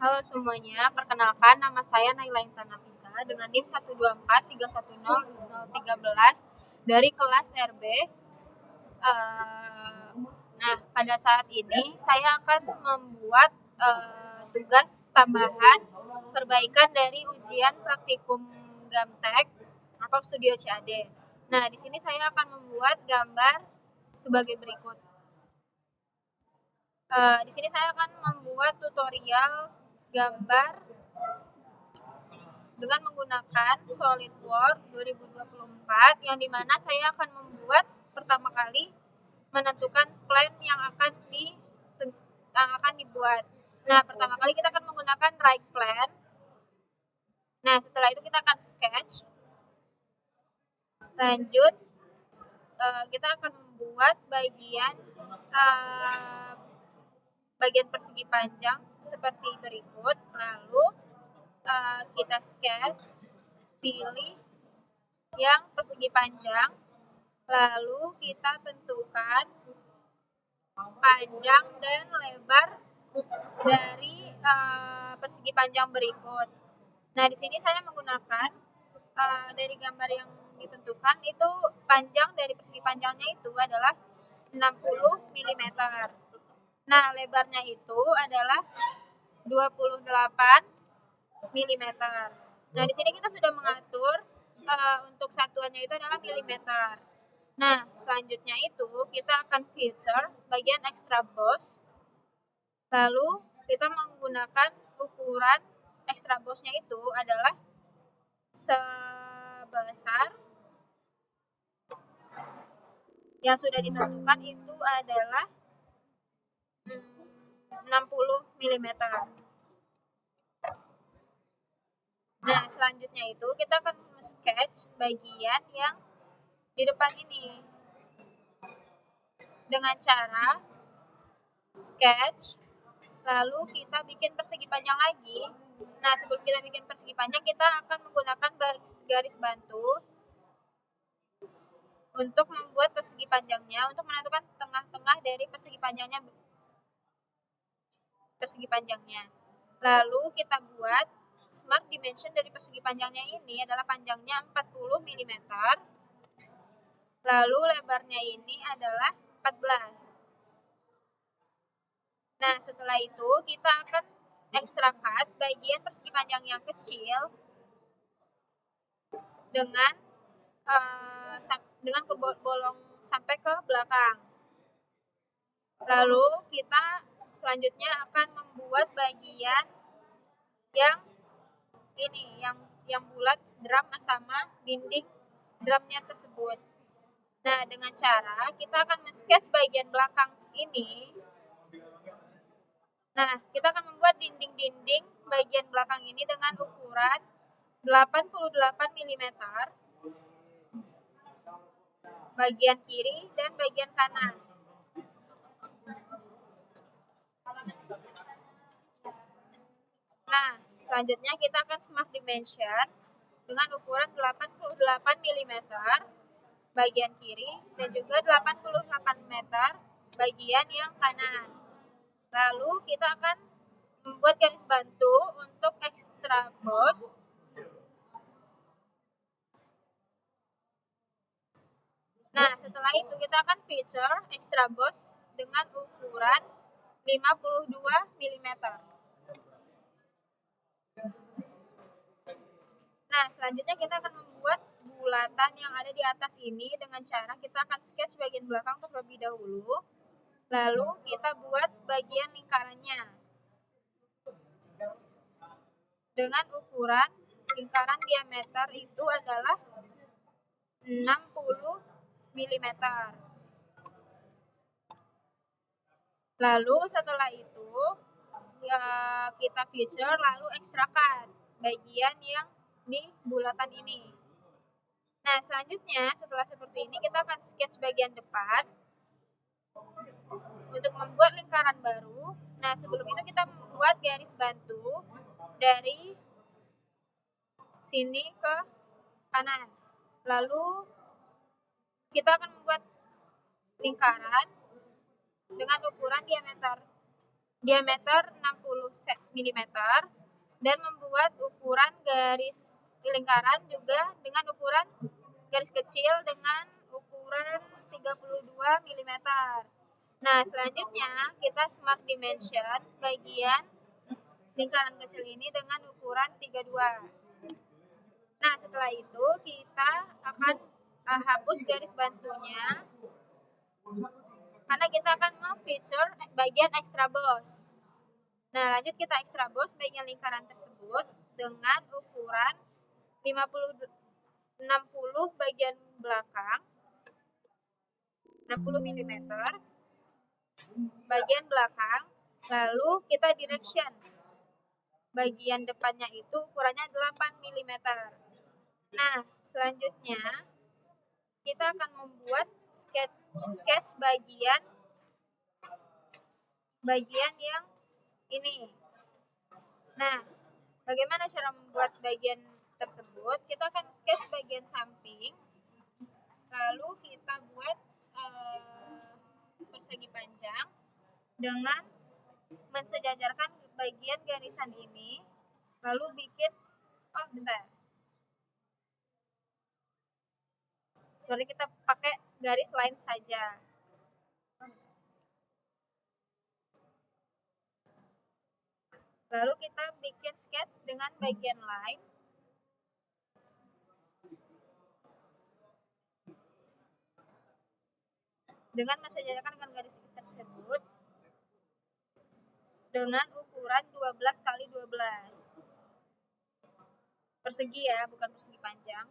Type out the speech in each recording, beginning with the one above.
Halo semuanya, perkenalkan nama saya Naila Intan Nafisa dengan NIM 124310013 dari kelas RB. Nah, pada saat ini saya akan membuat tugas tambahan perbaikan dari ujian praktikum Gamtek atau Studio CAD. Nah, di sini saya akan membuat gambar sebagai berikut. Di sini saya akan membuat tutorial gambar dengan menggunakan SolidWorks 2024 yang dimana saya akan membuat pertama kali menentukan plan yang akan dibuat. Nah, pertama kali kita akan menggunakan right plan. Nah, setelah itu kita akan sketch. Lanjut, kita akan membuat bagian persegi panjang seperti berikut. Lalu kita sketch, pilih yang persegi panjang, lalu kita tentukan panjang dan lebar dari persegi panjang berikut. Nah, di sini saya menggunakan dari gambar yang ditentukan itu panjang dari persegi panjangnya itu adalah 60 mm. Nah, lebarnya itu adalah 28 mm. Nah, di sini kita sudah mengatur untuk satuannya itu adalah milimeter. Nah, selanjutnya itu kita akan feature bagian extra boss. Lalu kita menggunakan ukuran extra bossnya itu adalah sebesar yang sudah ditentukan itu adalah 60 mm. Nah, selanjutnya itu kita akan sketch bagian yang di depan ini dengan cara sketch, lalu kita bikin persegi panjang lagi. Nah, sebelum kita bikin persegi panjang, kita akan menggunakan garis bantu untuk membuat persegi panjangnya, untuk menentukan tengah-tengah dari persegi panjangnya. Lalu kita buat smart dimension dari persegi panjangnya ini adalah panjangnya 40 mm. Lalu lebarnya ini adalah 14. Nah, setelah itu kita akan extra cut bagian persegi panjang yang kecil dengan bolong sampai ke belakang. Lalu kita selanjutnya akan membuat bagian yang ini, yang bulat drum sama dinding drumnya tersebut. Nah, dengan cara kita akan men-sketch bagian belakang ini. Nah, kita akan membuat dinding-dinding bagian belakang ini dengan ukuran 88 mm bagian kiri dan bagian kanan. Nah, selanjutnya kita akan smart dimension dengan ukuran 88 mm bagian kiri dan juga 88 meter bagian yang kanan. Lalu kita akan membuat garis bantu untuk extra boss. Nah, setelah itu kita akan feature extra boss dengan ukuran 52 mm. Nah, selanjutnya kita akan membuat bulatan yang ada di atas ini dengan cara kita akan sketch bagian belakang terlebih dahulu. Lalu kita buat bagian lingkarannya dengan ukuran lingkaran diameter itu adalah 60 mm. Lalu setelah itu ya, kita feature lalu extra cut bagian yang di bulatan ini. Nah, selanjutnya setelah seperti ini kita akan sketch bagian depan untuk membuat lingkaran baru. Nah, sebelum itu kita membuat garis bantu dari sini ke kanan. Lalu kita akan membuat lingkaran dengan ukuran diameter diameter 60 mm dan membuat ukuran garis lingkaran juga dengan ukuran garis kecil dengan ukuran 32 mm. Nah, selanjutnya kita smart dimension bagian lingkaran kecil ini dengan ukuran 32. Nah, setelah itu kita akan hapus garis bantunya karena kita akan memfeature bagian extra boss. Nah, lanjut kita extra boss bagian lingkaran tersebut dengan ukuran 60 bagian belakang, 60 mm bagian belakang, lalu kita direction. Bagian depannya itu ukurannya 8 mm. Nah, selanjutnya kita akan membuat sketch bagian yang ini. Nah, bagaimana cara membuat bagian tersebut? Kita akan sketch bagian samping, lalu kita buat persegi panjang dengan mensejajarkan bagian garisan ini, lalu bikin sorry, kita pakai garis line saja. Lalu kita bikin sketch dengan bagian line. Dengan mensejajarkan dengan garis tersebut dengan ukuran 12 kali 12. Persegi ya, bukan persegi panjang.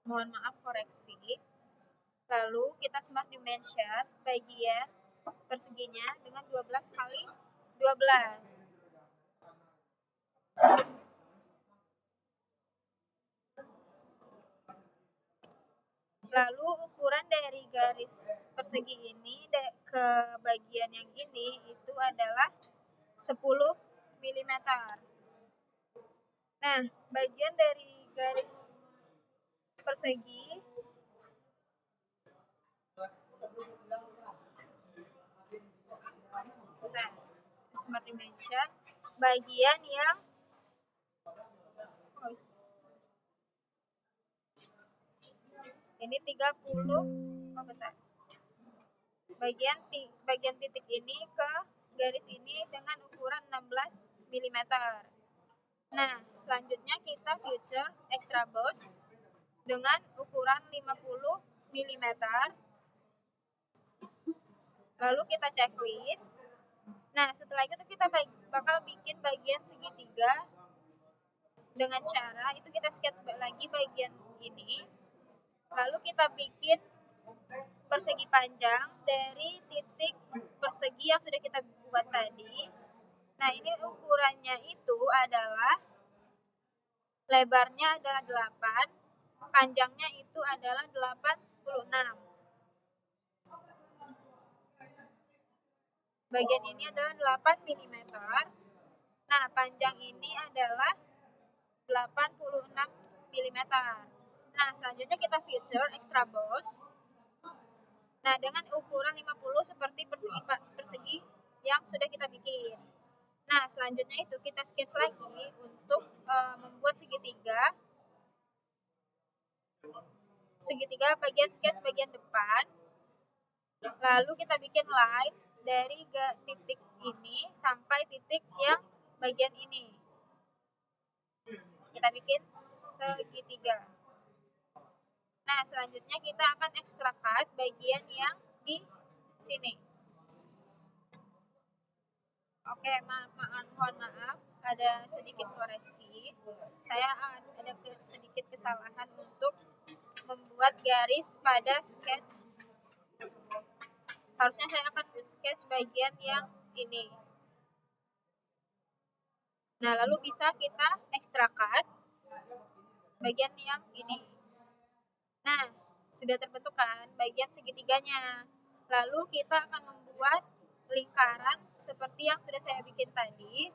Mohon maaf koreksi. Lalu kita smart dimension bagian perseginya dengan 12 kali 12. Lalu ukuran dari garis persegi ini ke bagian yang ini itu adalah 10 mm. Nah, bagian dari garis persegi smart dimension bagian yang ini 30 bagian titik ini ke garis ini dengan ukuran 16 mm. Nah, selanjutnya kita feature extra boss dengan ukuran 50 mm. Lalu kita checklist. Nah, setelah itu kita bakal bikin bagian segitiga dengan cara itu kita sketch lagi bagian ini. Lalu kita bikin persegi panjang dari titik persegi yang sudah kita buat tadi. Nah, ini ukurannya itu adalah lebarnya adalah 8, panjangnya itu adalah 86. Bagian ini adalah 8 mm. Nah, panjang ini adalah 86 mm. Nah, selanjutnya kita feature extra boss. Nah, dengan ukuran 50 seperti persegi yang sudah kita bikin. Nah, selanjutnya itu kita sketch lagi untuk membuat segitiga bagian sketch bagian depan. Lalu kita bikin line dari titik ini sampai titik yang bagian ini. Kita bikin segitiga. Nah, selanjutnya kita akan ekstrakat bagian yang di sini. Oke, mohon maaf, ada sedikit koreksi. Saya ada sedikit kesalahan untuk membuat garis pada sketch. Harusnya saya akan sketch bagian yang ini. Nah, lalu bisa kita ekstrakat bagian yang ini. Nah, sudah terbentuk kan bagian segitiganya. Lalu kita akan membuat lingkaran seperti yang sudah saya bikin tadi.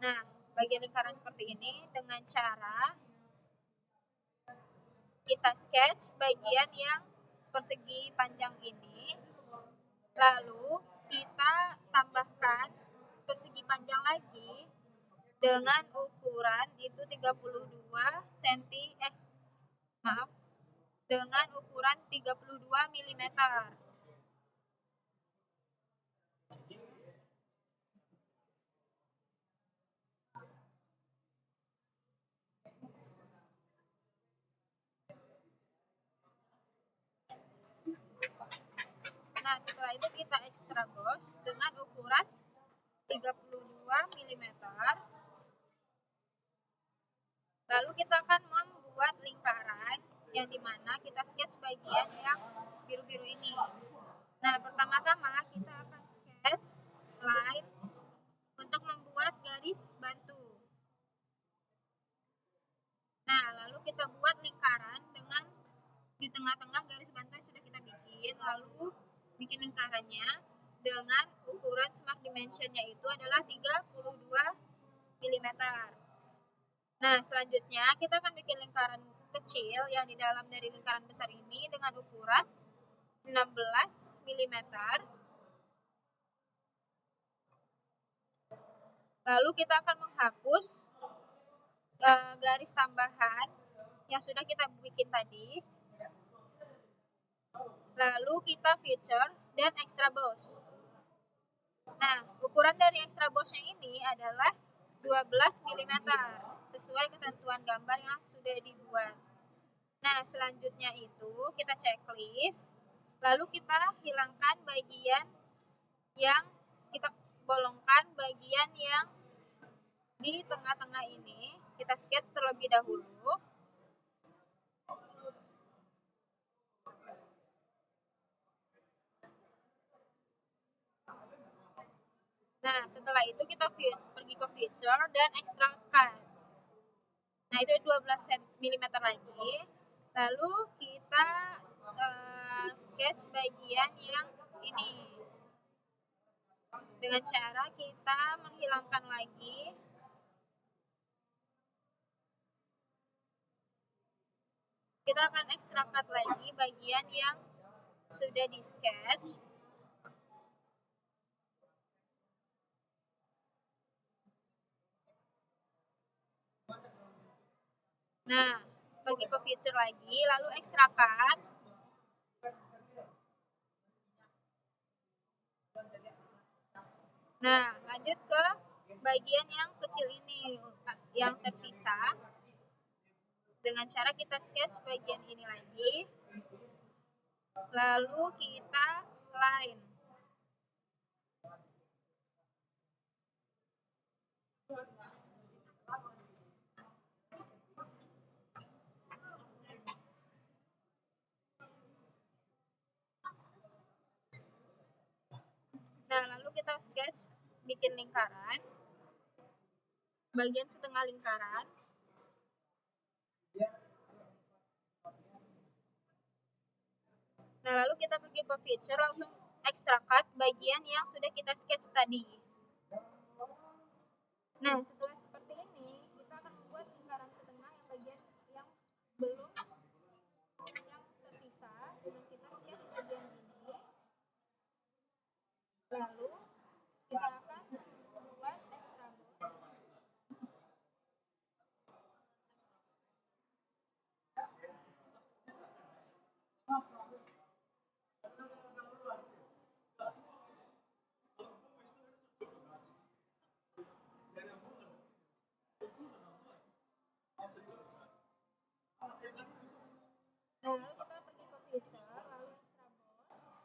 Nah, bagian lingkaran seperti ini dengan cara kita sketch bagian yang persegi panjang ini. Lalu kita tambahkan persegi panjang lagi dengan ukuran itu 32 cm dengan ukuran 32 mm. Nah, setelah itu kita ekstrabos dengan ukuran 32 mm. Lalu kita akan membuat lingkaran yang dimana kita sketch bagian yang biru-biru ini. Nah, pertama-tama kita akan sketch line untuk membuat garis bantu. Nah, lalu kita buat lingkaran dengan di tengah-tengah garis bantu yang sudah kita bikin, lalu bikin lingkarannya dengan ukuran smart dimensionnya itu adalah 32 mm. Nah, selanjutnya kita akan bikin lingkaran kecil yang di dalam dari lingkaran besar ini dengan ukuran 16 mm. Lalu kita akan menghapus garis tambahan yang sudah kita bikin tadi. Lalu kita feature dan extrabos. Nah, ukuran dari extrabosnya ini adalah 12 mm sesuai ketentuan gambar yang sudah dibuat. Nah, selanjutnya itu kita checklist, lalu kita hilangkan bagian yang kita bolongkan bagian yang di tengah-tengah ini, kita sketch terlebih dahulu. Nah, setelah itu kita pergi ke feature dan ekstrakan. Nah, itu 12 mm lagi. Lalu kita sketch bagian yang ini. Dengan cara kita menghilangkan lagi kita akan ekstrakat lagi bagian yang sudah di sketch. Nah, pergi ke feature lagi, lalu ekstrakat. Nah, lanjut ke bagian yang kecil ini, yang tersisa. Dengan cara kita sketch bagian ini lagi. Lalu kita line. Nah, lalu kita sketch, bikin lingkaran. Bagian setengah lingkaran. Nah, lalu kita pergi ke feature, langsung ekstrakat bagian yang sudah kita sketch tadi. Nah, setelah seperti ini, kita akan membuat lingkaran setengah yang bagian yang belum, yang tersisa, dengan kita sketch bagian ini. Lalu, kita akan membuat extrabos. Nah, lalu kita pergi ke feature, lalu extrabos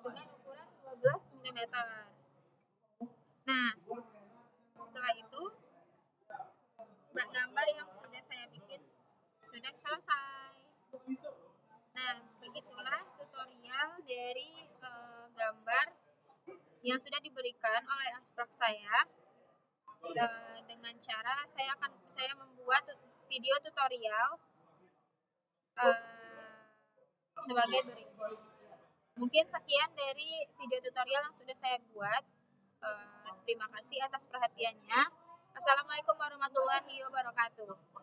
dengan ukuran 12 mm. Nah, setelah itu gambar yang sudah saya bikin sudah selesai. Nah, begitulah tutorial dari gambar yang sudah diberikan oleh Asprag saya. Dengan cara saya membuat video tutorial sebagai berikut. Mungkin sekian dari video tutorial yang sudah saya buat. Terima kasih atas perhatiannya. Assalamualaikum warahmatullahi wabarakatuh.